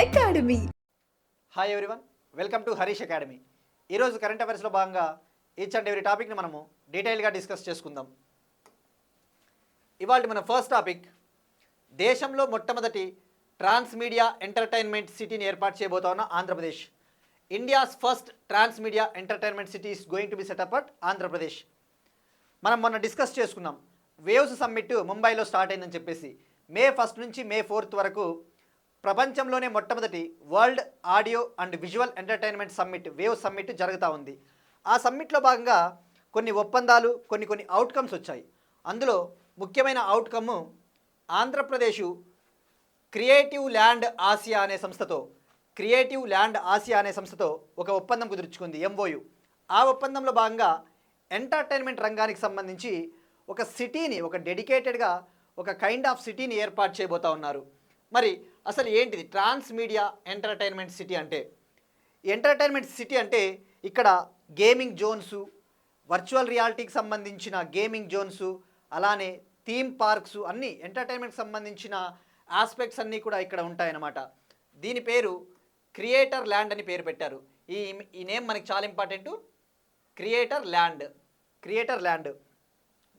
Academy. Hi everyone, welcome to Harish academy. ఈరోజు current అఫైర్స్లో భాగంగా each and every టాపిక్ని మనము డీటెయిల్గా డిస్కస్ చేసుకుందాం. ఇవాళ మన ఫస్ట్ టాపిక్, దేశంలో మొట్టమొదటి ట్రాన్స్ మీడియా ఎంటర్టైన్మెంట్ సిటీని ఏర్పాటు చేయబోతా ఉన్న Andhra Pradesh. India's first trans media entertainment city is going to be set up at Andhra Pradesh. మనం మొన్న డిస్కస్ చేసుకున్నాం, వేవ్స్ సమ్మిట్ ముంబైలో స్టార్ట్ అయిందని చెప్పేసి. మే 1 నుంచి మే 4 వరకు ప్రపంచంలోనే మొట్టమొదటి world audio and visual entertainment summit, wave summit జరుగుతూ ఉంది. ఆ సమ్మిట్లో భాగంగా కొన్ని ఒప్పందాలు, కొన్ని అవుట్కమ్స్ వచ్చాయి. అందులో ముఖ్యమైన outcome, Andhra Pradesh creative land Asia అనే సంస్థతో ఒక ఒప్పందం కుదుర్చుకుంది, ఎంఓయు. ఆ ఒప్పందంలో భాగంగా ఎంటర్టైన్మెంట్ రంగానికి సంబంధించి ఒక సిటీని, ఒక డెడికేటెడ్గా ఒక కైండ్ ఆఫ్ సిటీని ఏర్పాటు చేయబోతా ఉన్నారు. మరి అసలు ఏంటిది ట్రాన్స్ మీడియా ఎంటర్టైన్మెంట్ సిటీ అంటే? ఎంటర్టైన్మెంట్ సిటీ అంటే ఇక్కడ గేమింగ్ జోన్సు, వర్చువల్ రియాలిటీకి సంబంధించిన గేమింగ్ జోన్సు, అలానే థీమ్ పార్క్స్, అన్నీ ఎంటర్టైన్మెంట్కి సంబంధించిన ఆస్పెక్ట్స్ అన్నీ కూడా ఇక్కడ ఉంటాయన్నమాట. దీని పేరు క్రియేటర్ ల్యాండ్ అని పేరు పెట్టారు. ఈ నేమ్ మనకి చాలా ఇంపార్టెంట్, క్రియేటర్ ల్యాండ్.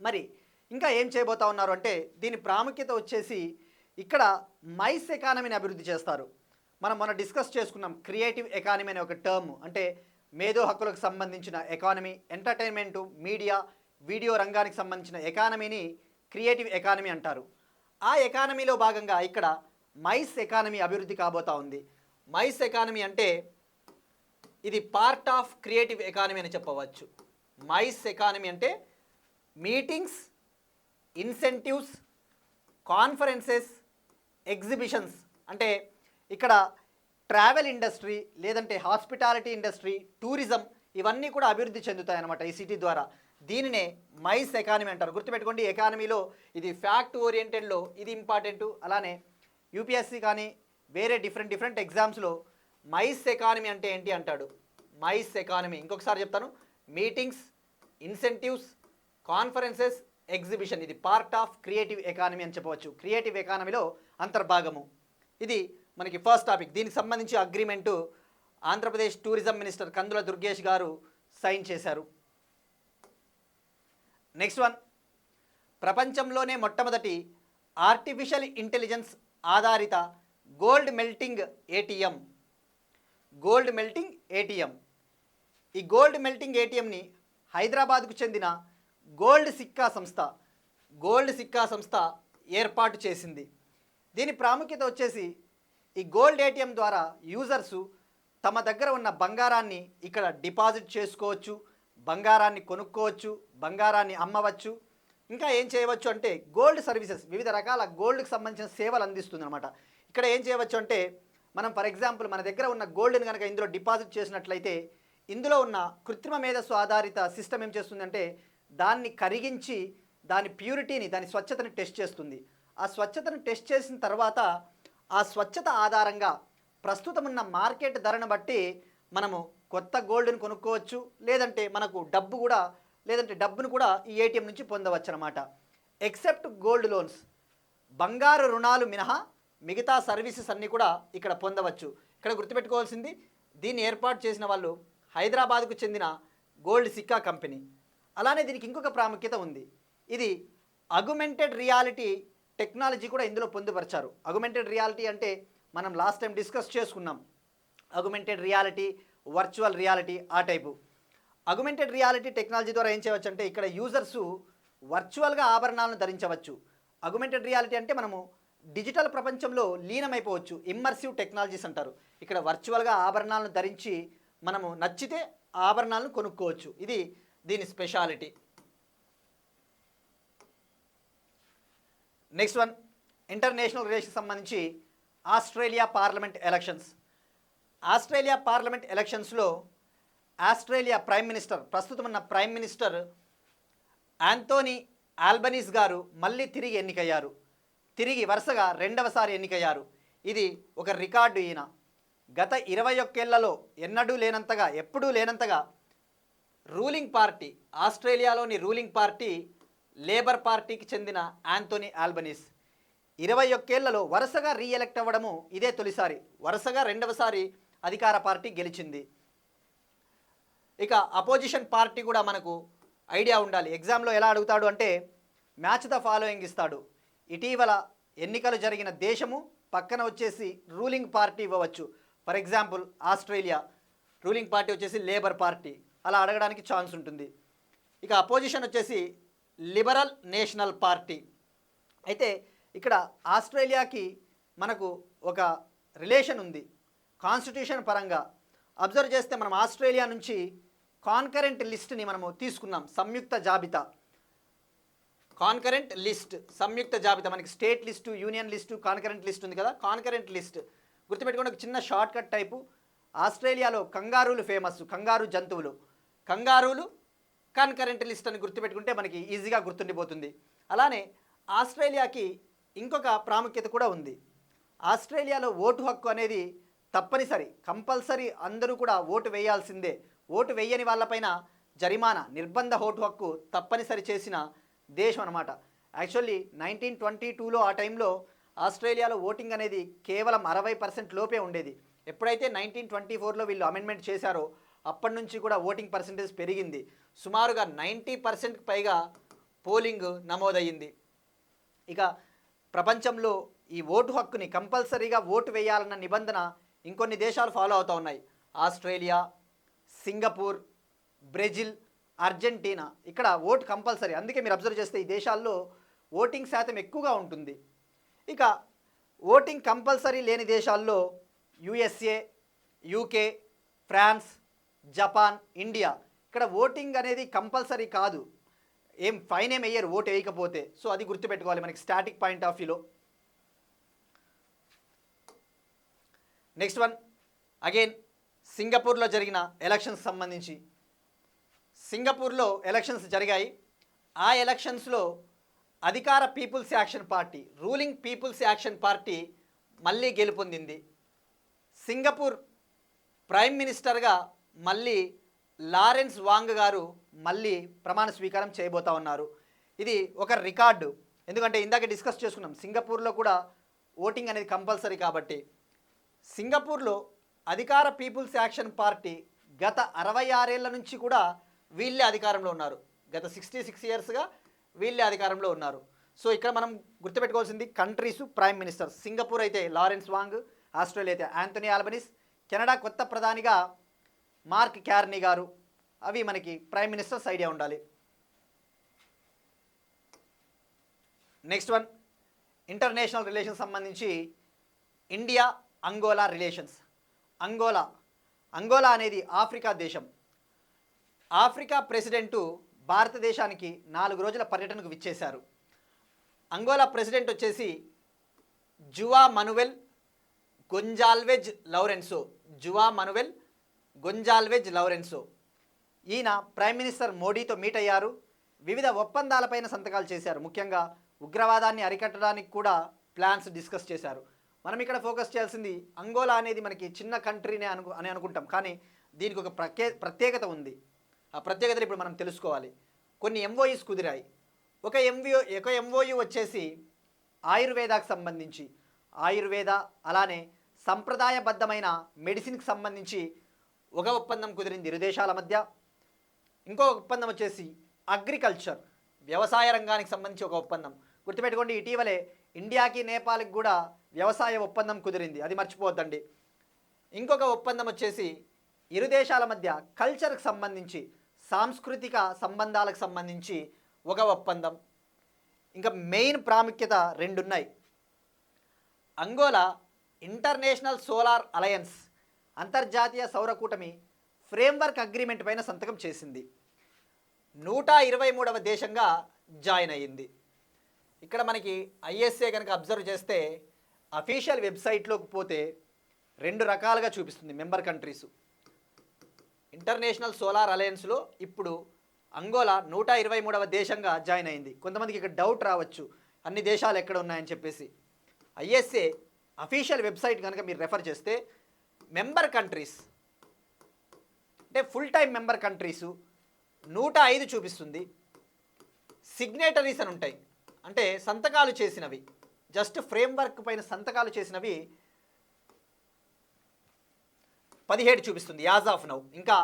మరి ఇంకా ఏం చేయబోతా ఉన్నారు అంటే, దీని ప్రాముఖ్యత వచ్చేసి ఇక్కడ మైస్ ఎకానమీని అభివృద్ధి చేస్తారు. మనం మొన్న డిస్కస్ చేసుకున్నాం, క్రియేటివ్ ఎకానమీ అనే ఒక టర్మ్, అంటే మేధో హక్కులకు సంబంధించిన ఎకానమీ, ఎంటర్టైన్మెంటు, మీడియా, వీడియో రంగానికి సంబంధించిన ఎకానమీని క్రియేటివ్ ఎకానమీ అంటారు. ఆ ఎకానమీలో భాగంగా ఇక్కడ మైస్ ఎకానమీ అభివృద్ధి కాబోతా ఉంది. మైస్ ఎకానమీ అంటే ఇది పార్ట్ ఆఫ్ క్రియేటివ్ ఎకానమీ అని చెప్పవచ్చు. మైస్ ఎకానమీ అంటే మీటింగ్స్, ఇన్సెంటివ్స్, కాన్ఫరెన్సెస్, ఎగ్జిబిషన్స్, అంటే ఇక్కడ ట్రావెల్ ఇండస్ట్రీ, లేదంటే హాస్పిటాలిటీ ఇండస్ట్రీ, టూరిజం, ఇవన్నీ కూడా అభివృద్ధి చెందుతాయన్నమాట ఈ సిటీ ద్వారా. దీనినే మైస్ ఎకానమీ అంటారు. గుర్తుపెట్టుకోండి, ఎకానమీలో ఇది ఫ్యాక్ట్ ఓరియంటెడ్లో ఇది ఇంపార్టెంటు. అలానే యూపీఎస్సీ కానీ వేరే డిఫరెంట్ ఎగ్జామ్స్లో మైస్ ఎకానమీ అంటే ఏంటి అంటాడు. మైస్ ఎకానమీ ఇంకొకసారి చెప్తాను, మీటింగ్స్, ఇన్సెంటివ్స్, కాన్ఫరెన్సెస్, ఎగ్జిబిషన్, ఇది పార్ట్ ఆఫ్ క్రియేటివ్ ఎకానమీ అని చెప్పవచ్చు. క్రియేటివ్ ఎకానమీలో అంతర్భాగము. ఇది మనకి ఫస్ట్ టాపిక్. దీనికి సంబంధించి అగ్రిమెంటు ఆంధ్రప్రదేశ్ టూరిజం మినిస్టర్ కందుల దుర్గేష్ గారు సైన్ చేశారు. నెక్స్ట్ వన్, ప్రపంచంలోనే మొట్టమొదటి ఆర్టిఫిషియల్ ఇంటెలిజెన్స్ ఆధారిత గోల్డ్ మెల్టింగ్ ఏటీఎం. ఈ గోల్డ్ మెల్టింగ్ ఏటీఎంని హైదరాబాద్కు చెందిన గోల్డ్ సిక్కా సంస్థ ఏర్పాటు చేసింది. దీని ప్రాముఖ్యత వచ్చేసి, ఈ గోల్డ్ ఏటీఎం ద్వారా యూజర్సు తమ దగ్గర ఉన్న బంగారాన్ని ఇక్కడ డిపాజిట్ చేసుకోవచ్చు, బంగారాన్ని కొనుక్కోవచ్చు, బంగారాన్ని అమ్మవచ్చు. ఇంకా ఏం చేయవచ్చు అంటే గోల్డ్ సర్వీసెస్, వివిధ రకాల గోల్డ్కి సంబంధించిన సేవలు అందిస్తుంది అనమాట. ఇక్కడ ఏం చేయవచ్చు అంటే, మనం ఫర్ ఎగ్జాంపుల్ మన దగ్గర ఉన్న గోల్డ్ని కనుక ఇందులో డిపాజిట్ చేసినట్లయితే, ఇందులో ఉన్న కృత్రిమ మేధస్సు ఆధారిత సిస్టమ్ ఏం చేస్తుందంటే, దాన్ని కరిగించి దాని ప్యూరిటీని, దాని స్వచ్ఛతని టెస్ట్ చేస్తుంది. ఆ స్వచ్ఛతను టెస్ట్ చేసిన తర్వాత ఆ స్వచ్ఛత ఆధారంగా ప్రస్తుతం ఉన్న మార్కెట్ ధరను బట్టి మనము కొత్త గోల్డ్ని కొనుక్కోవచ్చు, లేదంటే మనకు డబ్బును కూడా ఈ ఏటీఎం నుంచి పొందవచ్చు అనమాట. ఎక్సెప్ట్ గోల్డ్ లోన్స్, బంగారు రుణాలు మినహా మిగతా సర్వీసెస్ అన్నీ కూడా ఇక్కడ పొందవచ్చు. ఇక్కడ గుర్తుపెట్టుకోవాల్సింది, దీన్ని ఏర్పాటు చేసిన వాళ్ళు హైదరాబాద్కు చెందిన గోల్డ్ సిక్కా కంపెనీ. అలానే దీనికి ఇంకొక ప్రాముఖ్యత ఉంది, ఇది అగ్మెంటెడ్ రియాలిటీ టెక్నాలజీ కూడా ఇందులో పొందుపరిచారు. అగ్మెంటెడ్ రియాలిటీ అంటే మనం లాస్ట్ టైం డిస్కస్ చేసుకున్నాం, అగ్మెంటెడ్ రియాలిటీ, వర్చువల్ రియాలిటీ, ఆ టైపు. అగ్మెంటెడ్ రియాలిటీ టెక్నాలజీ ద్వారా ఏం చేయవచ్చు అంటే, ఇక్కడ యూజర్సు వర్చువల్గా ఆభరణాలను ధరించవచ్చు. అగ్మెంటెడ్ రియాలిటీ అంటే మనము డిజిటల్ ప్రపంచంలో లీనమైపోవచ్చు, ఇమ్మర్సివ్ టెక్నాలజీస్ అంటారు. ఇక్కడ వర్చువల్గా ఆభరణాలను ధరించి మనము నచ్చితే ఆభరణాలను కొనుక్కోవచ్చు. ఇది దీని స్పెషాలిటీ. నెక్స్ట్ వన్, ఇంటర్నేషనల్ రిలేషన్కి సంబంధించి ఆస్ట్రేలియా పార్లమెంట్ ఎలక్షన్స్లో ఆస్ట్రేలియా ప్రస్తుతం ఉన్న ప్రైమ్ మినిస్టర్ యాంథోనీ ఆల్బనీస్ గారు మళ్ళీ తిరిగి ఎన్నికయ్యారు. వరుసగా రెండవసారి ఎన్నికయ్యారు. ఇది ఒక రికార్డు. ఈయన గత 21 ఏళ్లలో ఎప్పుడూ లేనంతగా రూలింగ్ పార్టీ, ఆస్ట్రేలియాలోని రూలింగ్ పార్టీ లేబర్ పార్టీకి చెందిన యాంథోనీ ఆల్బనీస్ 21 ఏళ్లలో వరుసగా రీఎలెక్ట్ అవ్వడము ఇదే తొలిసారి. వరుసగా రెండవసారి అధికార పార్టీ గెలిచింది. ఇక అపోజిషన్ పార్టీ కూడా మనకు ఐడియా ఉండాలి. ఎగ్జామ్లో ఎలా అడుగుతాడు అంటే మ్యాచ్ ద ఫాలోయింగ్ ఇస్తాడు. ఇటీవల ఎన్నికలు జరిగిన దేశము, పక్కన వచ్చేసి రూలింగ్ పార్టీ ఇవ్వవచ్చు. For example Australia ruling party వచ్చేసి లేబర్ పార్టీ, అలా అడగడానికి ఛాన్స్ ఉంటుంది. ఇక అపోజిషన్ వచ్చేసి లిబరల్ నేషనల్ పార్టీ. అయితే ఇక్కడ ఆస్ట్రేలియాకి మనకు ఒక రిలేషన్ ఉంది కాన్స్టిట్యూషన్ పరంగా. అబ్జర్వ్ చేస్తే మనం ఆస్ట్రేలియా నుంచి కాన్కరెంట్ లిస్ట్ని మనము తీసుకున్నాం, సంయుక్త జాబితా. కాన్కరెంట్ లిస్ట్, సంయుక్త జాబితా. మనకి state list, union list, concurrent list ఉంది కదా. కాన్కరెంట్ లిస్ట్ గుర్తుపెట్టుకోండి, ఒక చిన్న షార్ట్ కట్ టైపు. ఆస్ట్రేలియాలో కంగారూలు ఫేమస్, కంగారు జంతువులు. కంగారూలు కాన్కరెంట్ లిస్ట్ అని గుర్తుపెట్టుకుంటే మనకి ఈజీగా గుర్తుండిపోతుంది. అలానే ఆస్ట్రేలియాకి ఇంకొక ప్రాముఖ్యత కూడా ఉంది. ఆస్ట్రేలియాలో ఓటు హక్కు అనేది తప్పనిసరి, కంపల్సరీ, అందరూ కూడా ఓటు వేయాల్సిందే. ఓటు వేయని వాళ్ళపైన జరిమానా, నిర్బంధ ఓటు హక్కు తప్పనిసరి చేసిన దేశం అనమాట. యాక్చువల్లీ 1922లో ఆ టైంలో ఆస్ట్రేలియాలో ఓటింగ్ అనేది కేవలం 60% లోపే ఉండేది. ఎప్పుడైతే 1924లో వీళ్ళు అమెండ్మెంట్ చేశారో అప్పటి నుంచి కూడా ఓటింగ్ పర్సంటేజ్ పెరిగింది. సుమారుగా 90%కి పైగా పోలింగ్ నమోదయ్యింది. ఇక ప్రపంచంలో ఈ ఓటు హక్కుని కంపల్సరీగా ఓటు వేయాలన్న నిబంధన ఇంకొన్ని దేశాలు ఫాలో అవుతూ ఉన్నాయి. Australia, Singapore, Brazil, Argentina. ఇక్కడ ఓటు కంపల్సరీ. అందుకే మీరు అబ్జర్వ్ చేస్తే ఈ దేశాల్లో ఓటింగ్ శాతం ఎక్కువగా ఉంటుంది. ఇక ఓటింగ్ కంపల్సరీ లేని దేశాల్లో USA, UK, France, Japan, India. ఇక్కడ ఓటింగ్ అనేది కంపల్సరీ కాదు, ఏం ఫైన్ ఏం వేయరు ఓటు వేయకపోతే. సో అది గుర్తుపెట్టుకోవాలి మనకి స్టాటిక్ పాయింట్ ఆఫ్ వ్యూలో. నెక్స్ట్ వన్ అగైన్ సింగపూర్లో జరిగిన ఎలక్షన్స్ సంబంధించి. సింగపూర్లో ఎలక్షన్స్ జరిగాయి. ఆ ఎలక్షన్స్లో అధికార People's Action Party, ruling People's Action Party మళ్ళీ గెలుపొందింది. సింగపూర్ ప్రైమ్ మినిస్టర్గా మళ్ళీ లారెన్స్ వాంగ్ గారు మళ్ళీ ప్రమాణ స్వీకారం చేయబోతా ఉన్నారు. ఇది ఒక రికార్డు, ఎందుకంటే ఇందాక డిస్కస్ చేసుకున్నాం సింగపూర్లో కూడా ఓటింగ్ అనేది కంపల్సరీ కాబట్టి. సింగపూర్లో అధికార పీపుల్స్ యాక్షన్ పార్టీ గత 66 ఏళ్ల నుంచి కూడా వీళ్ళే అధికారంలో ఉన్నారు. గత 66 ఇయర్స్గా వీళ్ళే అధికారంలో ఉన్నారు. సో ఇక్కడ మనం గుర్తుపెట్టుకోవాల్సింది కంట్రీస్ ప్రైమ్ మినిస్టర్. సింగపూర్ అయితే లారెన్స్ వాంగ్, ఆస్ట్రేలియా అయితే యాంథనీ ఆల్బనీస్, కెనడా కొత్త ప్రధానిగా మార్క్ క్యార్నీ గారు. అవి మనకి ప్రైమ్ మినిస్టర్స్ ఐడియా ఉండాలి. నెక్స్ట్ వన్ ఇంటర్నేషనల్ రిలేషన్స్ సంబంధించి ఇండియా అంగోలా రిలేషన్స్. అంగోలా అనేది ఆఫ్రికా దేశం. ఆఫ్రికా ప్రెసిడెంటు భారతదేశానికి 4 రోజుల పర్యటనకు విచ్చేశారు. అంగోలా ప్రెసిడెంట్ వచ్చేసి జువా మనువెల్ గొంజాల్వెజ్ లౌరెన్సో. ఈయన ప్రైమ్ మినిస్టర్ మోడీతో మీట్ అయ్యారు. వివిధ ఒప్పందాలపైన సంతకాలు చేశారు. ముఖ్యంగా ఉగ్రవాదాన్ని అరికట్టడానికి కూడా ప్లాన్స్ డిస్కస్ చేశారు. మనం ఇక్కడ ఫోకస్ చేయాల్సింది అంగోలా అనేది మనకి చిన్న కంట్రీనే అనుకుంటాం, కానీ దీనికి ఒక ప్రత్యేకత ఉంది. ఆ ప్రత్యేకతలు ఇప్పుడు మనం తెలుసుకోవాలి. కొన్ని ఎంఓయూస్ కుదిరాయి. ఒక ఎంఓయూ వచ్చేసి ఆయుర్వేదాకు సంబంధించి, ఆయుర్వేద అలానే సంప్రదాయబద్ధమైన మెడిసిన్కి సంబంధించి ఒక ఒప్పందం కుదిరింది ఇరు దేశాల మధ్య. ఇంకో ఒప్పందం వచ్చేసి అగ్రికల్చర్, వ్యవసాయ రంగానికి సంబంధించి ఒక ఒప్పందం. గుర్తుపెట్టుకోండి, ఇటీవలే ఇండియాకి నేపాల్కి కూడా వ్యవసాయ ఒప్పందం కుదిరింది, అది మర్చిపోవద్దండి. ఇంకొక ఒప్పందం వచ్చేసి ఇరు దేశాల మధ్య కల్చర్కి సంబంధించి, సాంస్కృతిక సంబంధాలకు సంబంధించి ఒక ఒప్పందం. ఇంకా మెయిన్ ప్రాముఖ్యత 2 ఉన్నాయి. అంగోలా ఇంటర్నేషనల్ సోలార్ అలయన్స్, అంతర్జాతీయ సౌర కూటమి ఫ్రేమ్వర్క్ అగ్రిమెంట్ పైన సంతకం చేసింది. 123వ దేశంగా జాయిన్ అయ్యింది. ఇక్కడ మనకి ఐఎస్ఏ కనుక అబ్జర్వ్ చేస్తే అఫీషియల్ వెబ్సైట్లోకి పోతే 2 రకాలుగా చూపిస్తుంది మెంబర్ కంట్రీసు. ఇంటర్నేషనల్ సోలార్ అలయన్స్లో ఇప్పుడు అంగోలా 123వ దేశంగా జాయిన్ అయింది. కొంతమందికి ఇక్కడ డౌట్ రావచ్చు, అన్ని దేశాలు ఎక్కడ ఉన్నాయని చెప్పేసి. ఐఎస్ఏ అఫీషియల్ వెబ్సైట్ కనుక మీరు రెఫర్ చేస్తే మెంబర్ కంట్రీస్ అంటే ఫుల్ టైం మెంబర్ కంట్రీసు 105 చూపిస్తుంది. సిగ్నేటరీస్ అని ఉంటాయి, అంటే సంతకాలు చేసినవి జస్ట్ ఫ్రేమ్వర్క్ పైన సంతకాలు చేసినవి 17 చూపిస్తుంది యాజ్ ఆఫ్ నౌ. ఇంకా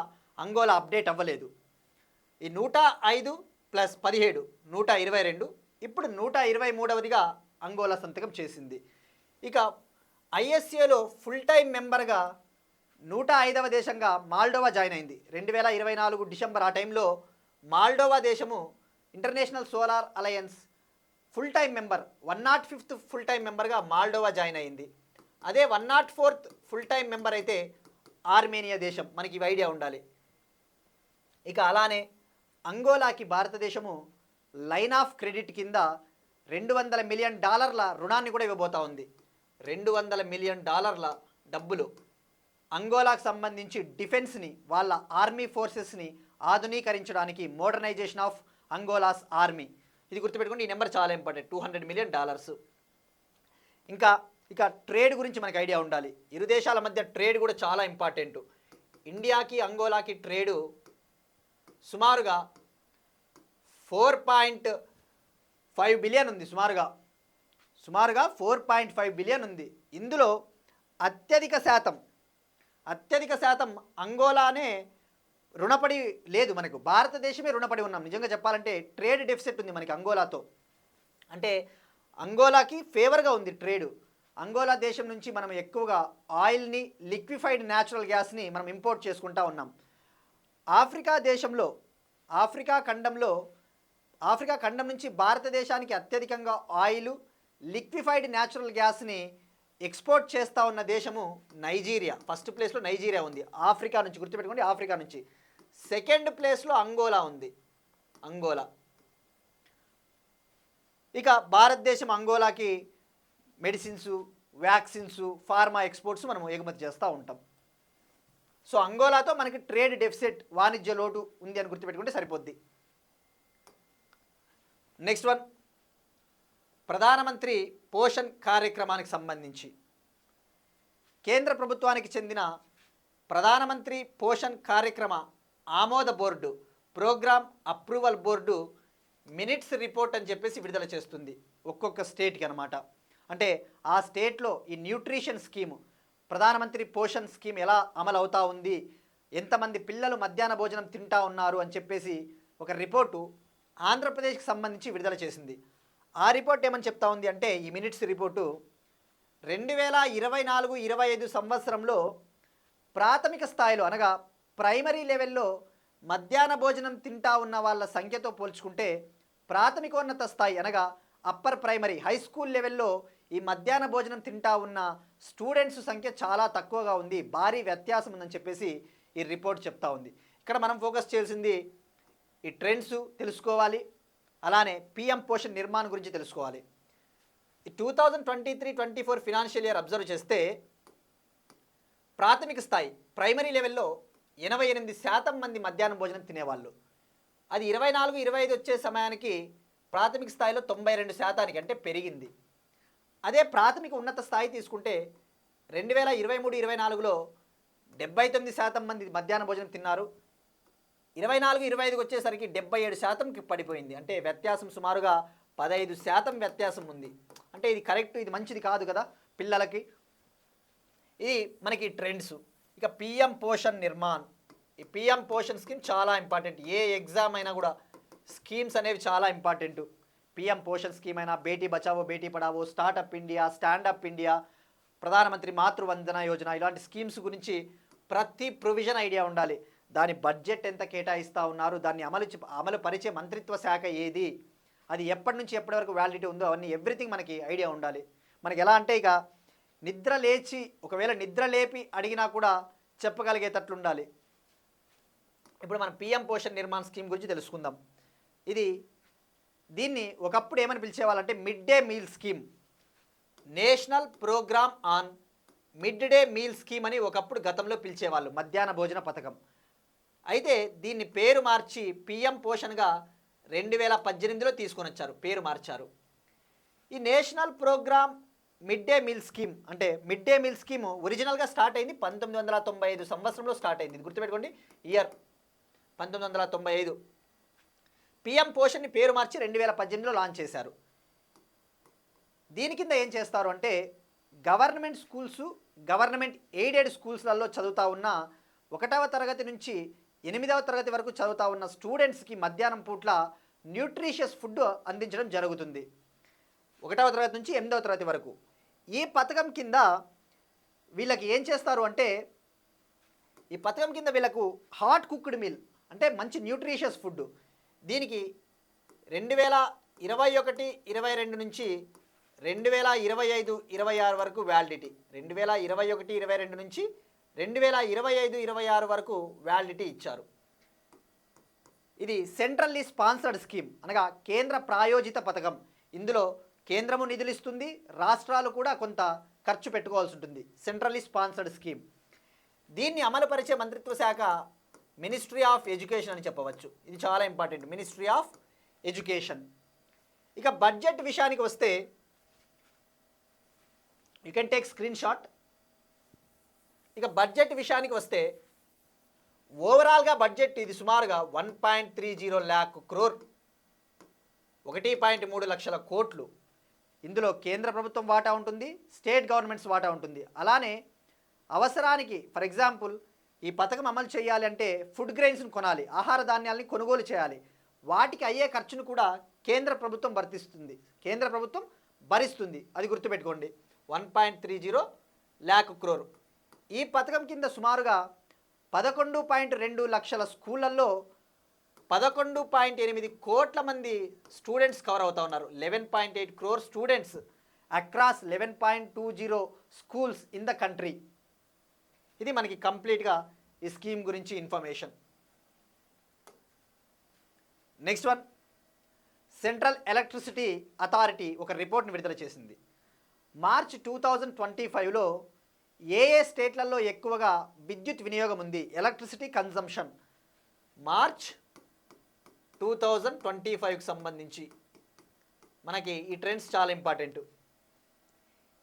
అంగోలా అప్డేట్ అవ్వలేదు. ఈ 105 + 17 122, ఇప్పుడు 123వదిగా అంగోలా సంతకం చేసింది. ఇక ఐఎస్ఏలో ఫుల్ టైం మెంబర్గా 105వ దేశంగా మాల్డోవా జాయిన్ అయింది. 2024 డిసెంబర్ ఆ టైంలో మాల్డోవా దేశము international solar alliance full time member 105th full time మెంబర్గా మాల్డోవా జాయిన్ అయింది. అదే 104th ఫుల్ టైం మెంబర్ అయితే ఆర్మేనియా దేశం. మనకి ఇవి ఐడియా ఉండాలి. ఇక అలానే అంగోలాకి భారతదేశము లైన్ ఆఫ్ క్రెడిట్ కింద $200 మిలియన్ రుణాన్ని కూడా ఇవ్వబోతా ఉంది. $200 మిలియన్ డబ్బులు అంగోలాకు సంబంధించి డిఫెన్స్ని, వాళ్ళ ఆర్మీ ఫోర్సెస్ని ఆధునీకరించడానికి, మోడర్నైజేషన్ ఆఫ్ అంగోలాస్ ఆర్మీ. ఇది గుర్తుపెట్టుకోండి, ఈ నెంబర్ చాలా ఇంపార్టెంట్, $200 మిలియన్. ఇంకా ఇక ట్రేడ్ గురించి మనకు ఐడియా ఉండాలి. ఇరు దేశాల మధ్య ట్రేడ్ కూడా చాలా ఇంపార్టెంట్. ఇండియాకి అంగోలాకి ట్రేడు సుమారుగా 4.5 బిలియన్ ఉంది. సుమారుగా 4.5 బిలియన్ ఉంది. ఇందులో అత్యధిక శాతం అంగోలానే రుణపడి లేదు. మనకు భారతదేశమే రుణపడి ఉన్నాం. నిజంగా చెప్పాలంటే ట్రేడ్ డెఫిసిట్ ఉంది మనకి అంగోలాతో. అంటే అంగోలాకి ఫేవర్గా ఉంది ట్రేడు. అంగోలా దేశం నుంచి మనం ఎక్కువగా ఆయిల్ని, లిక్విఫైడ్ న్యాచురల్ గ్యాస్ని మనం ఇంపోర్ట్ చేసుకుంటా ఉన్నాం. ఆఫ్రికా ఖండం నుంచి భారతదేశానికి అత్యధికంగా ఆయిల్, లిక్విఫైడ్ న్యాచురల్ గ్యాస్ని ఎక్స్పోర్ట్ చేస్తూ ఉన్న దేశము నైజీరియా. ఫస్ట్ ప్లేస్లో నైజీరియా ఉంది ఆఫ్రికా నుంచి, గుర్తుపెట్టుకోండి, ఆఫ్రికా నుంచి. సెకండ్ ప్లేస్లో అంగోలా ఉంది. ఇక భారతదేశం అంగోలాకి మెడిసిన్స్, వ్యాక్సిన్స్, ఫార్మా ఎక్స్పోర్ట్స్ మనం ఎగుమతి చేస్తూ ఉంటాం. సో అంగోలాతో మనకి ట్రేడ్ డెఫిసిట్, వాణిజ్య లోటు ఉంది అని గుర్తుపెట్టుకుంటే సరిపోద్ది. నెక్స్ట్ వన్, ప్రధానమంత్రి పోషణ్ కార్యక్రమానికి సంబంధించి కేంద్ర ప్రభుత్వానికి చెందిన ప్రధానమంత్రి పోషణ్ కార్యక్రమ ఆమోద board, programme approval board minutes report అని చెప్పేసి విడుదల చేస్తుంది ఒక్కొక్క స్టేట్కి అనమాట. అంటే ఆ స్టేట్లో ఈ న్యూట్రిషన్ స్కీము, ప్రధానమంత్రి పోషణ్ స్కీమ్ ఎలా అమలు అవుతూ ఉంది, ఎంతమంది పిల్లలు మధ్యాహ్న భోజనం తింటా ఉన్నారు అని చెప్పేసి ఒక రిపోర్టు ఆంధ్రప్రదేశ్కి సంబంధించి విడుదల చేసింది. ఆ రిపోర్ట్ ఏమని చెప్తా ఉంది అంటే, ఈ మినిట్స్ రిపోర్టు 2024-25 సంవత్సరంలో ప్రాథమిక స్థాయిలో అనగా ప్రైమరీ లెవెల్లో మధ్యాహ్న భోజనం తింటా ఉన్న వాళ్ళ సంఖ్యతో పోల్చుకుంటే ప్రాథమికోన్నత స్థాయి అనగా అప్పర్ ప్రైమరీ, హై స్కూల్ లెవెల్లో ఈ మధ్యాహ్న భోజనం తింటా ఉన్న స్టూడెంట్స్ సంఖ్య చాలా తక్కువగా ఉంది, భారీ వ్యత్యాసం ఉందని చెప్పేసి ఈ రిపోర్ట్ చెప్తా ఉంది. ఇక్కడ మనం ఫోకస్ చేయాల్సింది ఈ ట్రెండ్స్ తెలుసుకోవాలి, అలానే పిఎం పోషణ్ నిర్మాణ్ గురించి తెలుసుకోవాలి. ఈ 2023-24 ఫినాన్షియల్ ఇయర్ అబ్జర్వ్ చేస్తే ప్రాథమిక స్థాయి ప్రైమరీ లెవెల్లో 88% మంది మధ్యాహ్నం భోజనం తినేవాళ్ళు. అది 24-25 వచ్చే సమయానికి ప్రాథమిక స్థాయిలో 92% అంటే పెరిగింది. అదే ప్రాథమిక ఉన్నత స్థాయి తీసుకుంటే 2023-24లో 79% మంది మధ్యాహ్న భోజనం తిన్నారు. 24-25కి వచ్చేసరికి 77%కి పడిపోయింది. అంటే వ్యత్యాసం సుమారుగా 15% వ్యత్యాసం ఉంది. అంటే ఇది కరెక్ట్, ఇది మంచిది కాదు కదా పిల్లలకి. ఇది మనకి ట్రెండ్స్. ఇక పిఎం పోషణ్ నిర్మాణ్, ఈ పిఎం పోషణ్ స్కీమ్ చాలా ఇంపార్టెంట్. ఏ ఎగ్జామ్ అయినా కూడా స్కీమ్స్ అనేవి చాలా ఇంపార్టెంట్. పిఎం పోషణ్ స్కీమ్ అయినా, Beti Bachao Beti Padhao, Startup India, Standup India, Pradhan Mantri Matru Vandana Yojana, ఇలాంటి స్కీమ్స్ గురించి ప్రతి ప్రొవిజన్ ఐడియా ఉండాలి. దాని బడ్జెట్ ఎంత కేటాయిస్తూ ఉన్నారు, దాన్ని అమలు పరిచే మంత్రిత్వ శాఖ ఏది, అది ఎప్పటి నుంచి ఎప్పటి వరకు వ్యాలిడిటీ ఉందో అవన్నీ ఎవ్రీథింగ్ మనకి ఐడియా ఉండాలి. మనకి ఎలా అంటే ఇక ఒకవేళ నిద్ర లేపి అడిగినా కూడా చెప్పగలిగేటట్లు ఉండాలి. ఇప్పుడు మనం పిఎం పోషణ్ నిర్మాణ్ స్కీమ్ గురించి తెలుసుకుందాం. దీన్ని ఒకప్పుడు ఏమని పిలిచేవాళ్ళంటే mid day meal scheme, national programme on mid day meal scheme అని ఒకప్పుడు గతంలో పిలిచేవాళ్ళు, మధ్యాహ్న భోజన పథకం. అయితే దీన్ని పేరు మార్చి పిఎం పోషణ్గా 2018లో తీసుకొని వచ్చారు, పేరు మార్చారు. ఈ national programme mid day meal scheme అంటే మిడ్ డే మీల్ స్కీమ్ ఒరిజినల్గా స్టార్ట్ అయింది 1995 సంవత్సరంలో స్టార్ట్ అయింది. గుర్తుపెట్టుకోండి, ఇయర్ 1995. పిఎం పోషణ్ని పేరు మార్చి 2018లో లాంచ్ చేశారు. దీని కింద ఏం చేస్తారు అంటే గవర్నమెంట్ స్కూల్స్, గవర్నమెంట్ ఎయిడెడ్ స్కూల్స్లలో చదువుతా ఉన్న 1వ తరగతి నుంచి 8వ తరగతి వరకు చదువుతా ఉన్న స్టూడెంట్స్కి మధ్యాహ్నం పూట్ల న్యూట్రిషియస్ ఫుడ్ అందించడం జరుగుతుంది. 1వ తరగతి నుంచి 8వ తరగతి వరకు. ఈ పథకం కింద వీళ్ళకి ఏం చేస్తారు అంటే ఈ పథకం కింద వీళ్ళకు హాట్ కుక్డ్ మీల్ అంటే మంచి న్యూట్రిషియస్ ఫుడ్ దీనికి 2021-22 నుంచి 2025-26 వరకు వ్యాలిడిటీ, 2021-22 నుంచి 2025-26 వరకు వ్యాలిడిటీ ఇచ్చారు. ఇది సెంట్రల్లీ స్పాన్సర్డ్ స్కీమ్ అనగా కేంద్ర ప్రాయోజిత పథకం. ఇందులో కేంద్రము నిధులు ఇస్తుంది, రాష్ట్రాలు కూడా కొంత ఖర్చు పెట్టుకోవాల్సి ఉంటుంది. Centrally sponsored scheme. దీన్ని అమలుపరిచే మంత్రిత్వ శాఖ మినిస్ట్రీ ఆఫ్ ఎడ్యుకేషన్ అని చెప్పవచ్చు. ఇది చాలా ఇంపార్టెంట్, మినిస్ట్రీ ఆఫ్ ఎడ్యుకేషన్. ఇక బడ్జెట్ విషయానికి వస్తే you can take screen shot. ఇక బడ్జెట్ విషయానికి వస్తే ఓవరాల్గా బడ్జెట్ ఇది సుమారుగా 1.30 lakh crore, 1.3 లక్షల కోట్లు. ఇందులో కేంద్ర ప్రభుత్వం వాటా ఉంటుంది, స్టేట్ గవర్నమెంట్స్ వాటా ఉంటుంది. అలానే అవసరానికి ఫర్ ఎగ్జాంపుల్ ఈ పథకం అమలు చేయాలి అంటే ఫుడ్ గ్రెయిన్స్ని కొనాలి, ఆహార ధాన్యాలని కొనుగోలు చేయాలి. వాటికి అయ్యే ఖర్చును కూడా కేంద్ర ప్రభుత్వం భరిస్తుంది. అది గుర్తుపెట్టుకోండి. 1.30 lakh crore. ఈ పథకం కింద సుమారుగా 11.2 లక్షల స్కూళ్ళల్లో 11.8 కోట్ల మంది స్టూడెంట్స్ కవర్ అవుతా ఉన్నారు. 11.8 crore students across 11.20 schools in the country. ఇది మనకి కంప్లీట్గా ఈ స్కీమ్ గురించి information. Next one, central electricity authority ఒక రిపోర్ట్ని విడుదల చేసింది. మార్చ్ 2025లో ఏ స్టేట్లలో ఎక్కువగా విద్యుత్ వినియోగం ఉంది, ఎలక్ట్రిసిటీ కన్జంప్షన్. మార్చ్ 2025కి సంబంధించి మనకి ఈ ట్రెండ్స్ చాలా ఇంపార్టెంట్.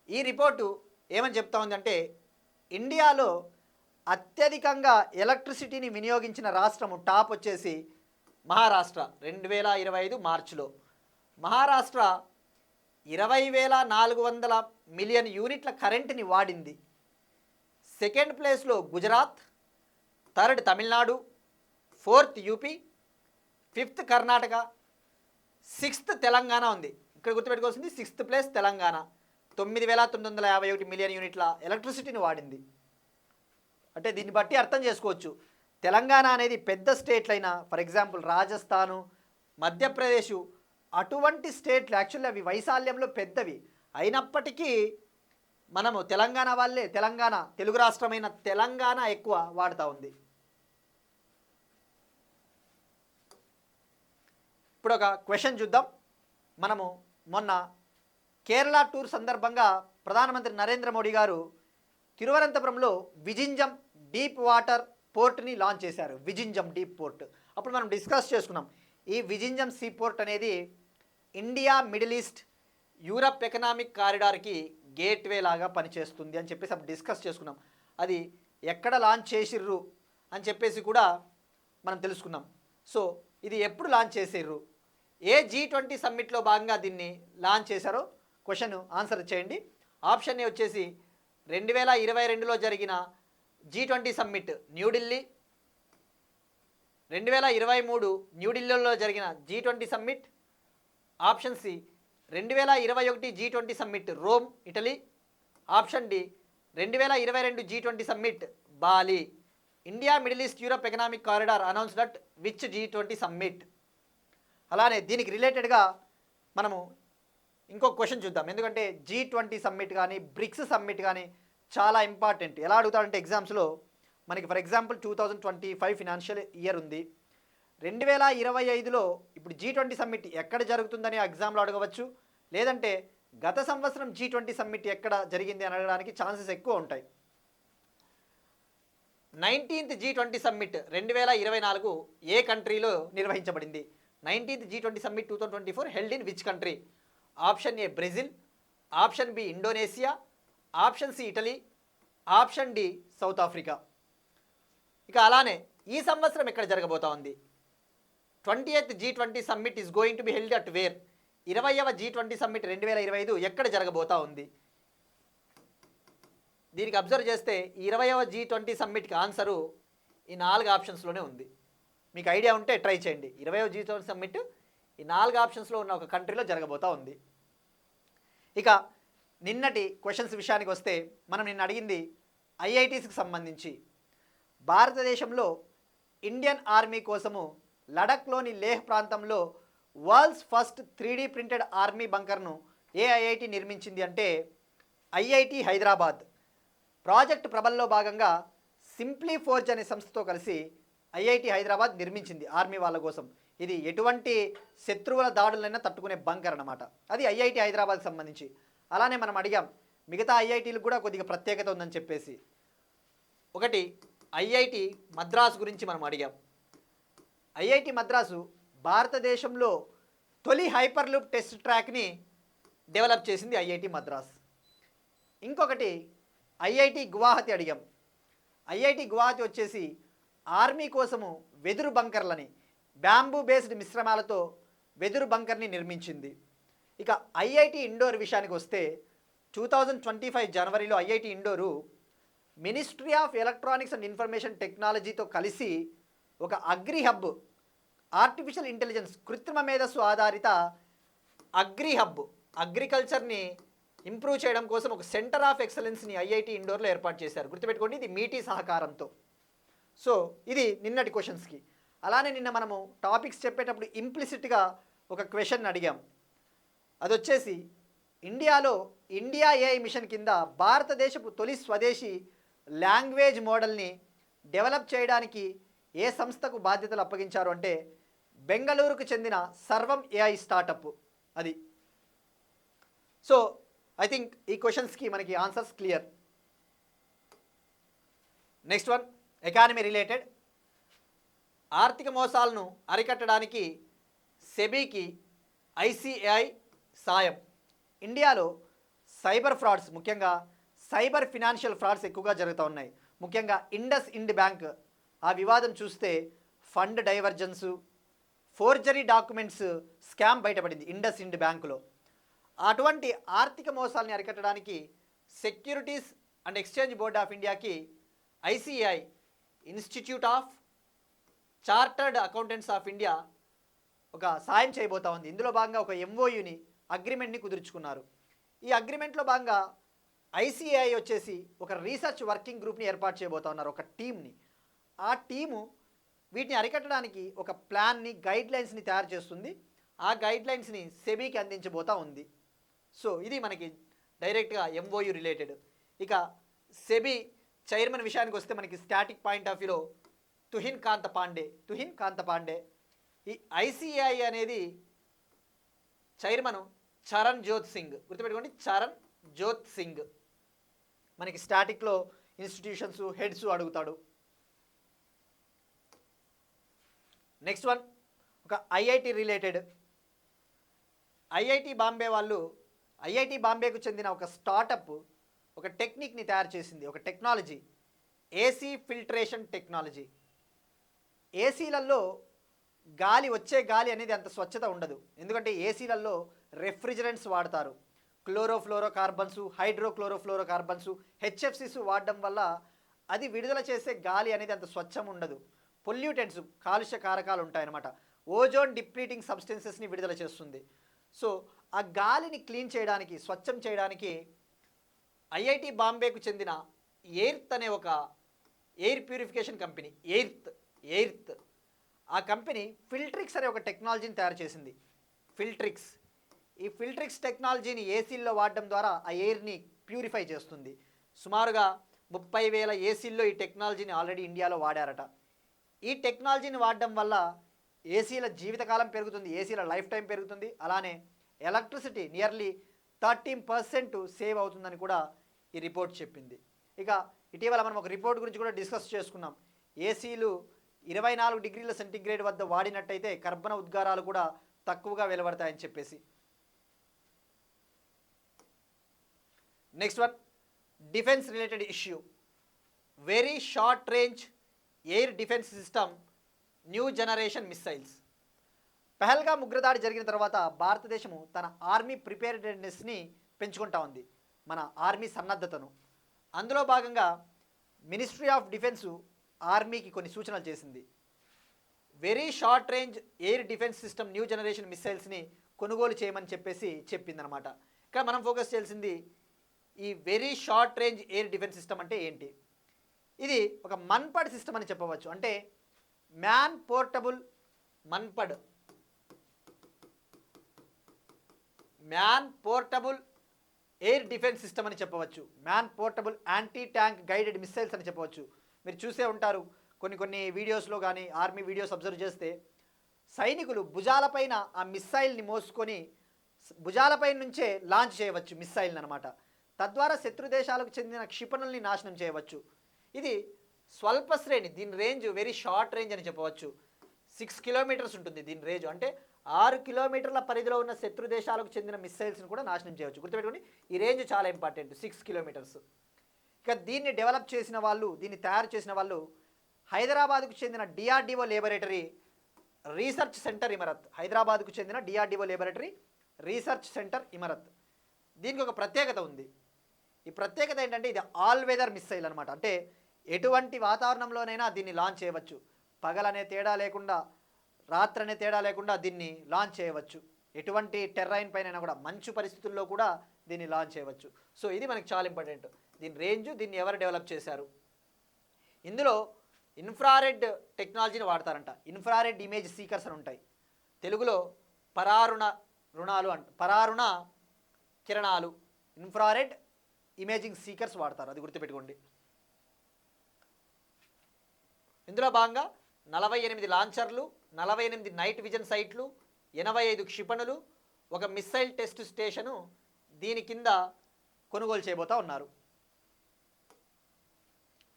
ఈ రిపోర్టు ఏమని చెప్తా ఉందంటే ఇండియాలో అత్యధికంగా ఎలక్ట్రిసిటీని వినియోగించిన రాష్ట్రము టాప్ వచ్చేసి మహారాష్ట్ర. 2025 మార్చిలో మహారాష్ట్ర 20,400 మిలియన్ యూనిట్ల కరెంటుని వాడింది. సెకండ్ ప్లేస్లో Gujarat, third Tamil Nadu, fourth UP, fifth Karnataka, sixth Telangana ఉంది. ఇక్కడ గుర్తుపెట్టుకోవాల్సింది 6th ప్లేస్ తెలంగాణ. 9,951 మిలియన్ యూనిట్ల ఎలక్ట్రిసిటీని వాడింది. అంటే దీన్ని బట్టి అర్థం చేసుకోవచ్చు తెలంగాణ అనేది పెద్ద స్టేట్లైనా ఫర్ ఎగ్జాంపుల్ రాజస్థాను, మధ్యప్రదేశ్ అటువంటి స్టేట్లు యాక్చువల్లీ అవి వైశాల్యంలో పెద్దవి అయినప్పటికీ మనము తెలంగాణ తెలుగు రాష్ట్రమైన తెలంగాణ ఎక్కువ వాడుతూ ఉంది. ఇప్పుడు ఒక క్వశ్చన్ చూద్దాం. మనము మొన్న కేరళ టూర్ సందర్భంగా ప్రధానమంత్రి నరేంద్ర మోడీ గారు తిరువనంతపురంలో విజింజం డీప్ వాటర్ పోర్ట్ని లాంచ్ చేశారు. విజింజం డీప్ పోర్ట్ అప్పుడు మనం డిస్కస్ చేసుకున్నాం. ఈ విజింజం సీ పోర్ట్ అనేది India, middle east, Europe economic కారిడార్కి గేట్వే లాగా పనిచేస్తుంది అని చెప్పేసి అప్పుడు డిస్కస్ చేసుకున్నాం. అది ఎక్కడ లాంచ్ చేసిర్రు అని చెప్పేసి కూడా మనం తెలుసుకున్నాం. సో ఇది ఎప్పుడు లాంచ్ చేసిర్రు, ఏ G20 సమ్మిట్లో భాగంగా దీన్ని లాంచ్ చేశారో క్వశ్చన్ ఆన్సర్ చేయండి. ఆప్షన్ ఏ వచ్చేసి 2022లో జరిగిన G20 సమ్మిట్ న్యూఢిల్లీ, 2023 న్యూఢిల్లీలో జరిగిన G20 summit. Option C 2021 G20 summit Rome, Italy. Option D 2022 G20 summit Bali. India, middle east, Europe economic corridor announced at which G20 summit. అలానే దీనికి రిలేటెడ్గా మనము ఇంకొక క్వశ్చన్ చూద్దాం. ఎందుకంటే G20 సమ్మిట్ కానీ బ్రిక్స్ సమ్మిట్ కానీ చాలా ఇంపార్టెంట్. ఎలా అడుగుతారంటే ఎగ్జామ్స్లో మనకి ఫర్ ఎగ్జాంపుల్ 2025 ఫినాన్షియల్ ఇయర్ ఉంది. 2025లో ఇప్పుడు G20 సమ్మిట్ ఎక్కడ జరుగుతుందని ఎగ్జామ్లో అడగవచ్చు. లేదంటే గత సంవత్సరం G20 సమ్మిట్ ఎక్కడ జరిగింది అని అడగడానికి ఛాన్సెస్ ఎక్కువ ఉంటాయి. 19th G20 సమ్మిట్ 2024 ఏ కంట్రీలో నిర్వహించబడింది? 19th G20 summit 2024 held in which country? Option A Brazil, option B Indonesia, option C Italy, option D south Africa. ఇక అలానే ఈ సంవత్సరం ఎక్కడ జరగబోతా ఉంది? 20th G20 summit is going to be held at where? 20వ G20 సమ్మిట్ 2025 ఎక్కడ జరగబోతా ఉంది? దీనికి అబ్జర్వ్ చేస్తే 20వ G20 సమ్మిట్కి ఆన్సరు ఈ 4 ఆప్షన్స్లోనే ఉంది. మీకు ఐడియా ఉంటే ట్రై చేయండి. 20వ G20 సమ్మిట్ ఈ 4 ఆప్షన్స్లో ఉన్న ఒక కంట్రీలో జరగబోతా ఉంది. ఇక నిన్నటి క్వశ్చన్స్ విషయానికి వస్తే మనం నిన్న అడిగింది ఐఐటీస్కి సంబంధించి. భారతదేశంలో ఇండియన్ ఆర్మీ కోసము లడఖ్లోని లేహ్ ప్రాంతంలో world's first 3D printed army బంకర్ను ఏ ఐఐటి నిర్మించింది అంటే ఐఐటి హైదరాబాద్. ప్రాజెక్ట్ ప్రబల్లో భాగంగా సింప్లీ ఫోర్జ్ అనే సంస్థతో కలిసి ఐఐటి హైదరాబాద్ నిర్మించింది ఆర్మీ వాళ్ళ కోసం. ఇది ఎటువంటి శత్రువుల దాడులైనా తట్టుకునే బంకర్ అన్నమాట. అది ఐఐటి హైదరాబాద్కి సంబంధించి. అలానే మనం అడిగాం మిగతా ఐఐటీలకు కూడా కొద్దిగా ప్రత్యేకత ఉందని చెప్పేసి. ఒకటి ఐఐటి మద్రాసు గురించి మనం అడిగాం. ఐఐటి మద్రాసు భారతదేశంలో తొలి హైపర్ లూప్ టెస్ట్ ట్రాక్ని డెవలప్ చేసింది ఐఐటి మద్రాస్. ఇంకొకటి ఐఐటి గువాహతి అడిగాం. ఐఐటి గువాహతి వచ్చేసి ఆర్మీ కోసము వెదురు బంకర్లని బ్యాంబూ బేస్డ్ మిశ్రమాలతో వెదురు బంకర్ని నిర్మించింది. ఇక ఐఐటి ఇండోర్ విషయానికి వస్తే 2025 జనవరిలో IIT Indore ministry of electronics and information టెక్నాలజీతో కలిసి ఒక అగ్రి హబ్, ఆర్టిఫిషియల్ ఇంటెలిజెన్స్ కృత్రిమ మేధస్సు ఆధారిత అగ్రి హబ్, అగ్రికల్చర్ని ఇంప్రూవ్ చేయడం కోసం ఒక సెంటర్ ఆఫ్ ఎక్సలెన్స్ని ఐఐటి ఇండోర్లో ఏర్పాటు చేశారు. గుర్తుపెట్టుకోండి, ఇది మీటీ సహకారంతో. సో ఇది నిన్నటి క్వశ్చన్స్కి. అలానే నిన్న మనము టాపిక్స్ చెప్పేటప్పుడు ఇంప్లిసిట్గా ఒక క్వశ్చన్ అడిగాం. అది వచ్చేసి ఇండియాలో ఇండియా ఏఐ మిషన్ కింద భారతదేశపు తొలి స్వదేశీ లాంగ్వేజ్ మోడల్ని డెవలప్ చేయడానికి ఏ సంస్థకు బాధ్యతలు అప్పగించారు అంటే బెంగళూరుకు చెందిన సర్వం ఏఐ స్టార్టప్ అది. సో ఐ థింక్ ఈ క్వశ్చన్స్కి మనకి answers clear. Next one economy related. ఆర్థిక మోసాలను అరికట్టడానికి సెబీకి ఐసిఐ సాయం. ఇండియాలో సైబర్ ఫ్రాడ్స్, ముఖ్యంగా సైబర్ ఫినాన్షియల్ ఫ్రాడ్స్ ఎక్కువగా జరుగుతూ ఉన్నాయి. ముఖ్యంగా ఇండస్ ఇండ్ బ్యాంక్ ఆ వివాదం చూస్తే fund diversions, forgery documents scam బయటపడింది ఇండస్ ఇండ్ బ్యాంకులో. అటువంటి ఆర్థిక మోసాలని అరికట్టడానికి securities and exchange board of ఇండియాకి ICI institute of chartered accountants of India ఒక సాయం చేయబోతా ఉంది. ఇందులో భాగంగా ఒక ఎంఓయుని అగ్రిమెంట్ని కుదుర్చుకున్నారు. ఈ అగ్రిమెంట్లో భాగంగా ఐసిఐ వచ్చేసి ఒక రీసెర్చ్ వర్కింగ్ గ్రూప్ని ఏర్పాటు చేయబోతా ఉన్నారు, ఒక టీంని. ఆ టీము వీటిని అరికట్టడానికి ఒక ప్లాన్ని, గైడ్లైన్స్ని తయారు చేస్తుంది. ఆ గైడ్లైన్స్ని సెబీకి అందించబోతా ఉంది. సో ఇది మనకి డైరెక్ట్గా ఎంఓయు రిలేటెడ్. ఇక సెబీ చైర్మన్ విషయానికి వస్తే మనకి స్టాటిక్ పాయింట్ ఆఫ్ వ్యూలో తుహిన్ కాంత పాండే. ఈ ఐసిఐ అనేది చైర్మన్ చరణ్ జ్యోత్ సింగ్. గుర్తుపెట్టుకోండి, చరణ్ జ్యోత్ సింగ్. మనకి స్టాటిక్లో ఇన్స్టిట్యూషన్స్ హెడ్స్ అడుగుతాడు. నెక్స్ట్ వన్ ఒక ఐఐటి రిలేటెడ్. ఐఐటి బాంబే వాళ్ళు, ఐఐటి బాంబేకు చెందిన ఒక స్టార్టప్ ఒక టెక్నిక్ని తయారు చేసింది, ఒక టెక్నాలజీ, ఏసీ ఫిల్ట్రేషన్ టెక్నాలజీ. ఏసీలలో వచ్చే గాలి అనేది అంత స్వచ్ఛత ఉండదు. ఎందుకంటే ఏసీలలో రెఫ్రిజరెంట్స్ వాడతారు. క్లోరోఫ్లోరో కార్బన్స్, హైడ్రోక్లోరోఫ్లోరో కార్బన్స్, హెచ్ఎఫ్సిస్ వాడడం వల్ల అది విడుదల చేసే గాలి అనేది అంత స్వచ్ఛం ఉండదు. పొల్యూటెంట్స్, కాలుష్య కారకాలు ఉంటాయన్నమాట. ఓజోన్ డిప్లీటింగ్ సబ్స్టెన్సెస్ని విడుదల చేస్తుంది. సో ఆ గాలిని క్లీన్ చేయడానికి, స్వచ్ఛం చేయడానికి ఐఐటి బాంబేకు చెందిన ఎయిర్త్ అనే ఒక ఎయిర్ ప్యూరిఫికేషన్ కంపెనీ, ఎయిర్త్ ఆ కంపెనీ ఫిల్ట్రిక్స్ అనే ఒక టెక్నాలజీని తయారు చేసింది. ఈ ఫిల్ట్రిక్స్ టెక్నాలజీని ఏసీల్లో వాడడం ద్వారా ఆ ఎయిర్ని ప్యూరిఫై చేస్తుంది. సుమారుగా 30,000 ఏసీల్లో ఈ టెక్నాలజీని ఆల్రెడీ ఇండియాలో వాడారట. ఈ టెక్నాలజీని వాడడం వల్ల ఏసీల జీవితకాలం పెరుగుతుంది, ఏసీల లైఫ్ టైం పెరుగుతుంది. అలానే ఎలక్ట్రిసిటీ నియర్లీ 13% సేవ్ అవుతుందని కూడా ఈ రిపోర్ట్ చెప్పింది. ఇక ఇటీవల మనం ఒక రిపోర్ట్ గురించి కూడా డిస్కస్ చేసుకున్నాం. ఏసీలు 24 డిగ్రీల సెంటీగ్రేడ్ వద్ద వాడినట్టయితే కర్బన ఉద్గారాలు కూడా తక్కువగా వెలువడతాయని చెప్పేసి. Next one defence related issue. Very short range air defence system new generation missiles. Pahalgam ఉగ్రదాడి జరిగిన తర్వాత భారతదేశము తన ఆర్మీ ప్రిపేర్డ్నెస్ని పెంచుకుంటా ఉంది, మన ఆర్మీ సన్నద్ధతను. అందులో భాగంగా మినిస్ట్రీ ఆఫ్ డిఫెన్స్ ఆర్మీకి కొన్ని సూచనలు చేసింది. Very short range air defence system new generation మిసైల్స్ని కొనుగోలు చేయమని చెప్పిందనమాట. ఇక్కడ మనం ఫోకస్ చేయాల్సింది ఈ very short range air defence system అంటే ఏంటి. ఇది ఒక మన్పడ్ సిస్టమ్ అని చెప్పవచ్చు. అంటే man portable MANPAD, man portable air defence system అని చెప్పవచ్చు. Man portable anti tank guided missiles అని చెప్పవచ్చు. మీరు చూసే ఉంటారు కొన్ని వీడియోస్లో కానీ ఆర్మీ వీడియోస్ అబ్జర్వ్ చేస్తే సైనికులు భుజాలపైన ఆ మిస్సైల్ని మోసుకొని భుజాలపై నుంచే లాంచ్ చేయవచ్చు మిస్సైల్ని అనమాట. తద్వారా శత్రు దేశాలకు చెందిన క్షిపణుల్ని నాశనం చేయవచ్చు. ఇది స్వల్ప శ్రేణి, దీని రేంజ్ వెరీ షార్ట్ రేంజ్ అని చెప్పవచ్చు. 6 కిలోమీటర్స్ ఉంటుంది దీని రేంజ్. అంటే 6 కిలోమీటర్ల పరిధిలో ఉన్న శత్రు దేశాలకు చెందిన మిస్సైల్స్ని కూడా నాశనం చేయవచ్చు. గుర్తుపెట్టుకోండి, ఈ రేంజ్ చాలా ఇంపార్టెంట్, 6 కిలోమీటర్స్. ఇక దీన్ని డెవలప్ చేసిన వాళ్ళు, దీన్ని తయారు చేసిన వాళ్ళు హైదరాబాద్కు చెందిన డిఆర్డిఓ లేబొరేటరీ రీసెర్చ్ సెంటర్ ఇమరత్. హైదరాబాద్కు చెందిన డిఆర్డిఓ లేబొరేటరీ రీసెర్చ్ సెంటర్ ఇమరత్. దీనికి ఒక ప్రత్యేకత ఉంది. ఈ ప్రత్యేకత ఏంటంటే ఇది ఆల్ వెదర్ మిస్సైల్ అనమాట. అంటే ఎటువంటి వాతావరణంలోనైనా దీన్ని లాంచ్ చేయవచ్చు. పగలనే తేడా లేకుండా, రాత్రనే తేడా లేకుండా దీన్ని లాంచ్ చేయవచ్చు. ఎటువంటి టెర్రైన్ పైన కూడా, మంచు పరిస్థితుల్లో కూడా దీన్ని లాంచ్ చేయవచ్చు. సో ఇది మనకి చాలా ఇంపార్టెంట్. దీని రేంజ్, దీన్ని ఎవరు డెవలప్ చేశారు. ఇందులో ఇన్ఫ్రారెడ్ టెక్నాలజీని వాడతారంట. ఇన్ఫ్రారెడ్ ఇమేజ్ సీకర్స్ అని ఉంటాయి. తెలుగులో పరారుణ కిరణాలు, ఇన్ఫ్రారెడ్ ఇమేజింగ్ సీకర్స్ వాడతారు, అది గుర్తుపెట్టుకోండి. ఇందులో భాగంగా 48 లాంచర్లు, 48 నైట్ విజన్ సైట్లు, 85 క్షిపణులు, ఒక మిస్సైల్ టెస్ట్ స్టేషను దీని కింద కొనుగోలు చేయబోతా ఉన్నారు.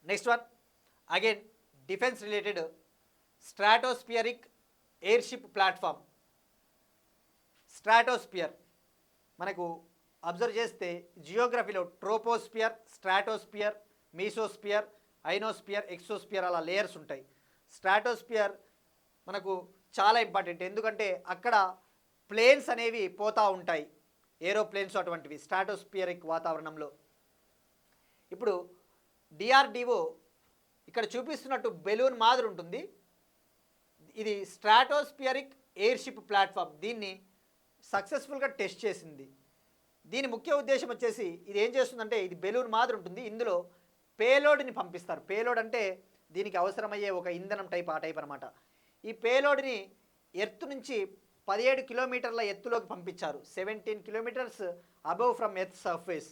Next one again defence related, stratospheric airship platform. Stratosphere మనకు అబ్జర్వ్ చేస్తే జియోగ్రఫీలో troposphere, stratosphere, mesosphere, ionosphere, exosphere అలా లేయర్స్ ఉంటాయి. స్ట్రాటోస్పియర్ మనకు చాలా ఇంపార్టెంట్, ఎందుకంటే అక్కడ ప్లేన్స్ అనేవి పోతూ ఉంటాయి, ఏరోప్లేన్స్ అటువంటివి స్ట్రాటోస్పియరిక్ వాతావరణంలో. ఇప్పుడు డిఆర్డిఓ ఇక్కడ చూపిస్తున్నట్టు బెలూన్ మాదిరి ఉంటుంది. ఇది స్ట్రాటోస్పియరిక్ ఎయిర్షిప్ ప్లాట్ఫామ్. దీన్ని సక్సెస్ఫుల్గా టెస్ట్ చేసింది. దీని ముఖ్య ఉద్దేశం వచ్చేసి ఇది ఏం చేస్తుందంటే, ఇది బెలూన్ మాదిరి ఉంటుంది, ఇందులో పేలోడ్ని పంపిస్తారు. పేలోడ్ అంటే దీనికి అవసరమయ్యే ఒక ఇంధనం టైప్, ఆ టైప్ అనమాట. ఈ పేలోడ్ని ఎర్త్ నుంచి 17 కిలోమీటర్ల ఎత్తులోకి పంపించారు. 17 kilometres above from earth surface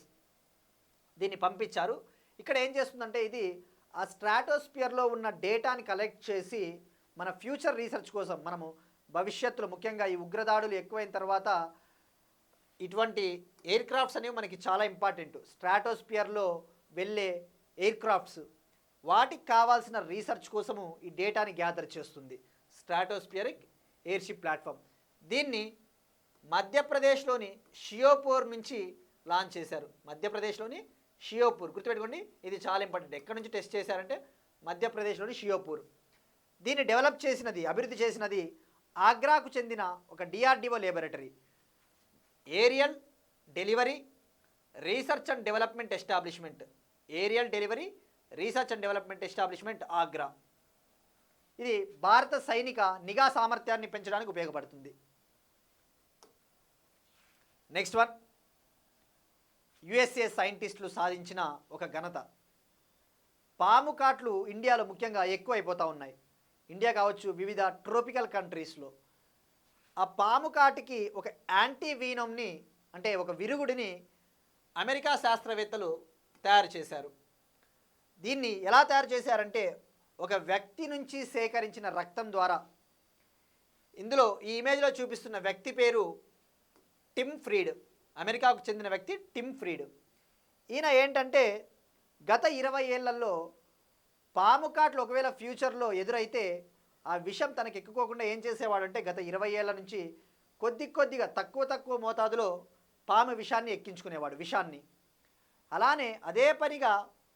దీన్ని పంపించారు. ఇక్కడ ఏం చేస్తుందంటే ఇది ఆ స్ట్రాటోస్పియర్లో ఉన్న డేటాని కలెక్ట్ చేసి మన ఫ్యూచర్ రీసెర్చ్ కోసం, మనము భవిష్యత్తులో ముఖ్యంగా ఈ ఉగ్రదాడులు ఎక్కువైన తర్వాత ఇటువంటి ఎయిర్ క్రాఫ్ట్స్ అనేవి మనకి చాలా ఇంపార్టెంట్. స్ట్రాటోస్పియర్లో వెళ్ళే ఎయిర్ క్రాఫ్ట్స్, వాటికి కావాల్సిన రీసెర్చ్ కోసము ఈ డేటాని గ్యాదర్ చేస్తుంది స్ట్రాటోస్పియరిక్ ఎయిర్షిప్ ప్లాట్ఫామ్. దీన్ని మధ్యప్రదేశ్లోని షియోపూర్ నుంచి లాంచ్ చేశారు. మధ్యప్రదేశ్లోని షియోపూర్, గుర్తుపెట్టుకోండి, ఇది చాలా ఇంపార్టెంట్. ఎక్కడి నుంచి టెస్ట్ చేశారంటే మధ్యప్రదేశ్లోని షియోపూర్. దీన్ని డెవలప్ చేసినది, అభివృద్ధి చేసినది ఆగ్రాకు చెందిన ఒక DRDO laboratory, aerial delivery research and development establishment. Aerial delivery research and development establishment Agra. ఇది భారత సైనిక నిఘా సామర్థ్యాన్ని పెంచడానికి ఉపయోగపడుతుంది. నెక్స్ట్ వన్, యుఎస్ఏ సైంటిస్టులు సాధించిన ఒక ఘనత. పాము కాట్లు ఇండియాలో ముఖ్యంగా ఎక్కువ అయిపోతూ ఉన్నాయి. ఇండియా కావచ్చు, వివిధ ట్రోపికల్ కంట్రీస్లో. ఆ పాము కాటికి ఒక యాంటీవీనమ్ని, అంటే ఒక విరుగుడిని అమెరికా శాస్త్రవేత్తలు తయారు చేశారు. దీన్ని ఎలా తయారు చేశారంటే ఒక వ్యక్తి నుంచి సేకరించిన రక్తం ద్వారా. ఇందులో ఈ ఇమేజ్లో చూపిస్తున్న వ్యక్తి పేరు టిమ్ ఫ్రీడ్, అమెరికాకు చెందిన వ్యక్తి టిమ్ ఫ్రీడ్. ఈయన ఏంటంటే గత 20 ఏళ్లలో పాము కాట్లు ఒకవేళ ఫ్యూచర్లో ఎదురైతే ఆ విషం తనకు ఎక్కుకోకుండా ఏం చేసేవాడంటే గత 20 ఏళ్ల నుంచి కొద్దిగా తక్కువ మోతాదులో పాము విషాన్ని ఎక్కించుకునేవాడు, విషాన్ని. అలానే అదే పనిగా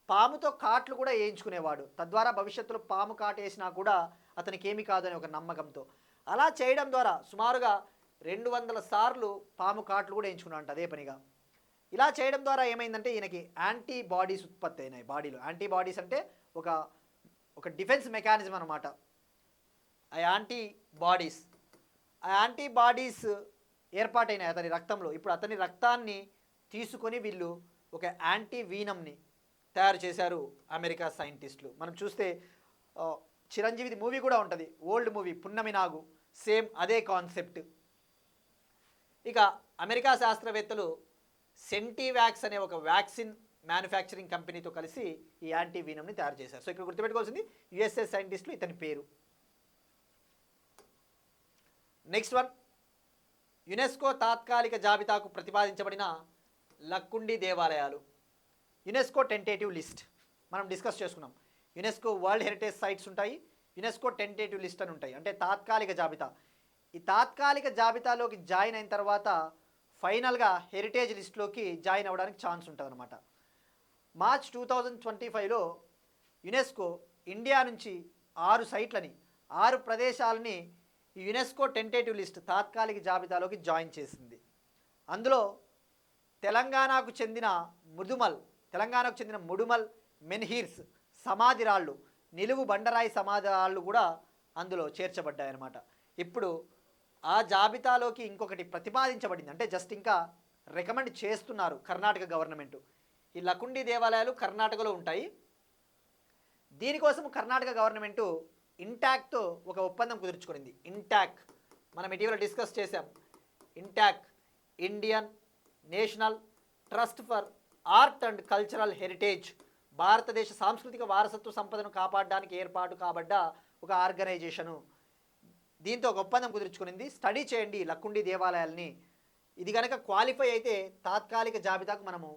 పాముతో కాట్లు కూడా వేయించుకునేవాడు. తద్వారా భవిష్యత్తులో పాము కాటు వేసినా కూడా అతనికి ఏమి కాదని ఒక నమ్మకంతో. అలా చేయడం ద్వారా సుమారుగా 200 సార్లు పాము కాట్లు కూడా వేయించుకున్నాడంట అదే పనిగా. ఇలా చేయడం ద్వారా ఏమైందంటే ఈయనకి యాంటీబాడీస్ ఉత్పత్తి అయినాయి బాడీలో. యాంటీబాడీస్ అంటే ఒక ఒక డిఫెన్స్ మెకానిజం అనమాట. ఆ యాంటీబాడీస్ ఏర్పాటైనాయి అతని రక్తంలో. ఇప్పుడు అతని రక్తాన్ని తీసుకొని వీళ్ళు ఒక యాంటీవీనంని తయారు చేశారు అమెరికా సైంటిస్టులు. మనం చూస్తే చిరంజీవిది మూవీ కూడా ఉంటుంది, ఓల్డ్ మూవీ పున్నమి నాగు, సేమ్ అదే కాన్సెప్ట్. ఇక అమెరికా శాస్త్రవేత్తలు సెంటీవాక్స్ అనే ఒక వ్యాక్సిన్ మ్యానుఫ్యాక్చరింగ్ కంపెనీతో కలిసి ఈ యాంటీవీనంని తయారు చేశారు. సో ఇక్కడ గుర్తుపెట్టుకోవాల్సింది యుఎస్ఏ సైంటిస్టులు, ఇతని పేరు. నెక్స్ట్ వన్, యునెస్కో తాత్కాలిక జాబితాకు ప్రతిపాదించబడిన లక్కుండి దేవాలయాలు. యునెస్కో టెంటేటివ్ లిస్ట్ మనం డిస్కస్ చేసుకున్నాం. యునెస్కో వరల్డ్ హెరిటేజ్ సైట్స్ ఉంటాయి, యునెస్కో టెంటేటివ్ లిస్ట్ అని ఉంటాయి, అంటే తాత్కాలిక జాబితా. ఈ తాత్కాలిక జాబితాలోకి జాయిన్ అయిన తర్వాత ఫైనల్గా హెరిటేజ్ లిస్ట్లోకి జాయిన్ అవ్వడానికి ఛాన్స్ ఉంటుంది అనమాట. మార్చ్ 2025లో యునెస్కో ఇండియా నుంచి 6 సైట్లని 6 ప్రదేశాలని ఈ యునెస్కో టెంటేటివ్ లిస్ట్ తాత్కాలిక జాబితాలోకి జాయిన్ చేసింది. అందులో తెలంగాణకు చెందిన ముడుమల్ మెన్హీర్స్ సమాధి రాళ్ళు, నిలువు బండరాయి సమాధి రాళ్ళు కూడా అందులో చేర్చబడ్డాయన్నమాట. ఇప్పుడు ఆ జాబితాలోకి ఇంకొకటి ప్రతిపాదించబడింది, అంటే జస్ట్ ఇంకా రికమెండ్ చేస్తున్నారు కర్ణాటక గవర్నమెంట్. ఈ లకుండి దేవాలయాలు కర్ణాటకలో ఉంటాయి. దీనికోసం కర్ణాటక గవర్నమెంటు ఇంటాక్తో ఒక ఒప్పందం కుదుర్చుకునింది. ఇంటాక్ మనం ఇటీవల డిస్కస్ చేశాం. INTACH Indian national trust for art and cultural heritage, భారతదేశ సాంస్కృతిక వారసత్వ సంపదను కాపాడడానికి ఏర్పాటు కాబడ్డ ఒక ఆర్గనైజేషను. దీంతో ఒక ఒప్పందం కుదుర్చుకునింది. స్టడీ చేయండి లక్కుండి దేవాలయాల్ని, ఇది కనుక క్వాలిఫై అయితే తాత్కాలిక జాబితాకు మనము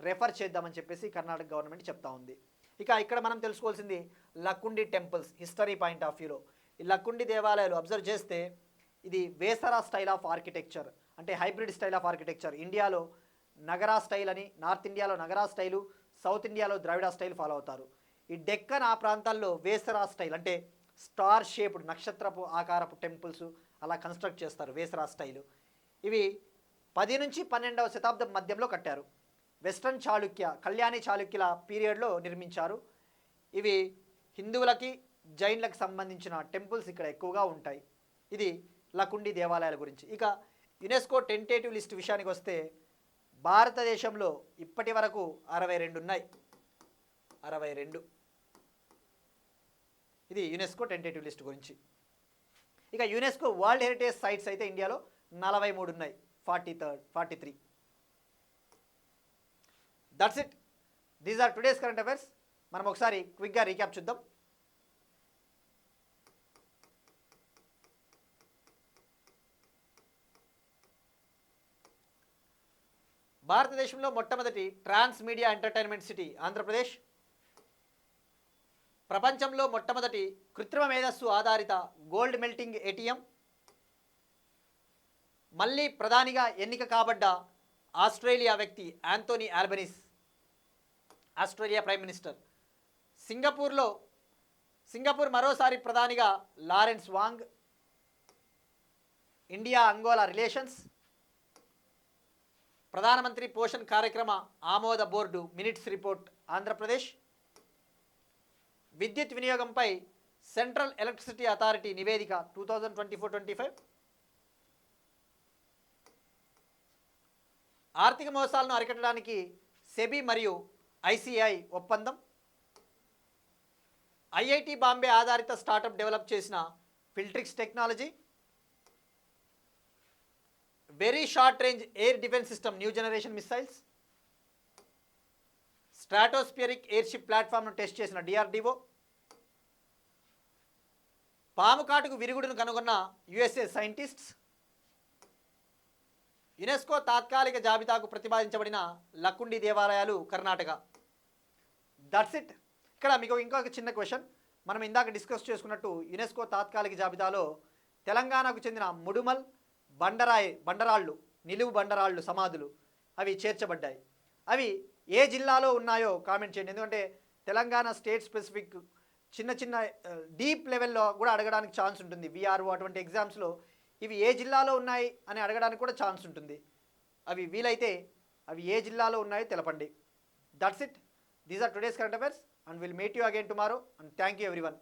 రెఫర్ చేద్దామని చెప్పేసి కర్ణాటక గవర్నమెంట్ చెప్తా ఉంది. ఇక ఇక్కడ మనం తెలుసుకోవాల్సింది Lakkundi temples history point of వ్యూలో. ఈ లక్కుండి దేవాలయాలు అబ్జర్వ్ చేస్తే ఇది వేసరా స్టైల్ ఆఫ్ ఆర్కిటెక్చర్, అంటే హైబ్రిడ్ స్టైల్ ఆఫ్ ఆర్కిటెక్చర్. ఇండియాలో నగరా స్టైల్ అని, నార్త్ ఇండియాలో నగరా స్టైలు, సౌత్ ఇండియాలో ద్రవిడ స్టైల్ ఫాలో అవుతారు. ఈ డెక్కన్ ఆ ప్రాంతాల్లో వేసరా స్టైల్, అంటే స్టార్ షేప్డ్ నక్షత్రపు ఆకారపు టెంపుల్స్ అలా కన్స్ట్రక్ట్ చేస్తారు, వేసరా స్టైలు. ఇవి 10 నుంచి 12వ శతాబ్దం మధ్యంలో కట్టారు. వెస్ట్రన్ చాళుక్య, కళ్యాణి చాళుక్యుల పీరియడ్లో నిర్మించారు. ఇవి హిందువులకి జైన్లకు సంబంధించిన టెంపుల్స్ ఇక్కడ ఎక్కువగా ఉంటాయి. ఇది లకుండి దేవాలయాల గురించి. ఇక యునెస్కో టెంటేటివ్ లిస్ట్ విషయానికి వస్తే భారతదేశంలో ఇప్పటి వరకు 62 ఉన్నాయి. 62 ఇది యునెస్కో టెంటేటివ్ లిస్ట్ గురించి. ఇక యునెస్కో వరల్డ్ హెరిటేజ్ సైట్స్ అయితే ఇండియాలో 43 ఉన్నాయి, 43. That's it, these are today's current affairs. మనం ఒకసారి క్విక్గా రీక్యాప్ చూద్దాం. భారతదేశంలో మొట్టమొదటి ట్రాన్స్ మీడియా ఎంటర్టైన్మెంట్ సిటీ ఆంధ్రప్రదేశ్. ప్రపంచంలో మొట్టమొదటి కృత్రిమ మేధస్సు ఆధారిత గోల్డ్ మెల్టింగ్ ఏటీఎం. మళ్ళీ ప్రధానిగా ఎన్నిక కాబడ్డ ఆస్ట్రేలియా వ్యక్తి Anthony Albanese, Australia prime minister. Singapore మరోసారి ప్రధానిగా Lawrence Wong. India Angola relations. ప్రధానమంత్రి పోషణ్ కార్యక్రమ ఆమోద బోర్డు మినిట్స్ రిపోర్ట్ ఆంధ్రప్రదేశ్. విద్యుత్ వినియోగంపై సెంట్రల్ ఎలక్ట్రిసిటీ అథారిటీ నివేదిక 2024-25. ఆర్థిక మోసాలను అరికట్టడానికి సెబీ మరియు ఐసిఐ ఒప్పందం. ఐఐటి బాంబే ఆధారిత స్టార్టప్ డెవలప్ చేసిన Filtrix technology. Very short range air defence system new generation missiles. Stratospheric airship ప్లాట్ఫామ్ను టెస్ట్ చేసిన డిఆర్డిఓ. పాము కాటుకు విరుగుడును కనుగొన్న యుఎస్ఏ సైంటిస్ట్స్. యునెస్కో తాత్కాలిక జాబితాకు ప్రతిపాదించబడిన లక్కుండి దేవాలయాలు కర్ణాటక. That's it. ఇక్కడ మీకు ఇంకొక చిన్న క్వశ్చన్. మనం ఇందాక డిస్కస్ చేసుకున్నట్టు యునెస్కో తాత్కాలిక జాబితాలో తెలంగాణకు చెందిన ముడుమల్ బండరాళ్ళు, నిలువు బండరాళ్ళు సమాధులు అవి చేర్చబడ్డాయి. అవి ఏ జిల్లాలో ఉన్నాయో కామెంట్ చేయండి, ఎందుకంటే తెలంగాణ స్టేట్ స్పెసిఫిక్ చిన్న చిన్న డీప్ లెవెల్లో కూడా అడగడానికి ఛాన్స్ ఉంటుంది. విఆర్ఓ అటువంటి ఎగ్జామ్స్లో ఇవి ఏ జిల్లాలో ఉన్నాయి అని అడగడానికి కూడా ఛాన్స్ ఉంటుంది. అవి వీలైతే అవి ఏ జిల్లాలో ఉన్నాయో తెలపండి. That's it. These are today's current affairs and will meet you again tomorrow and thank you everyone.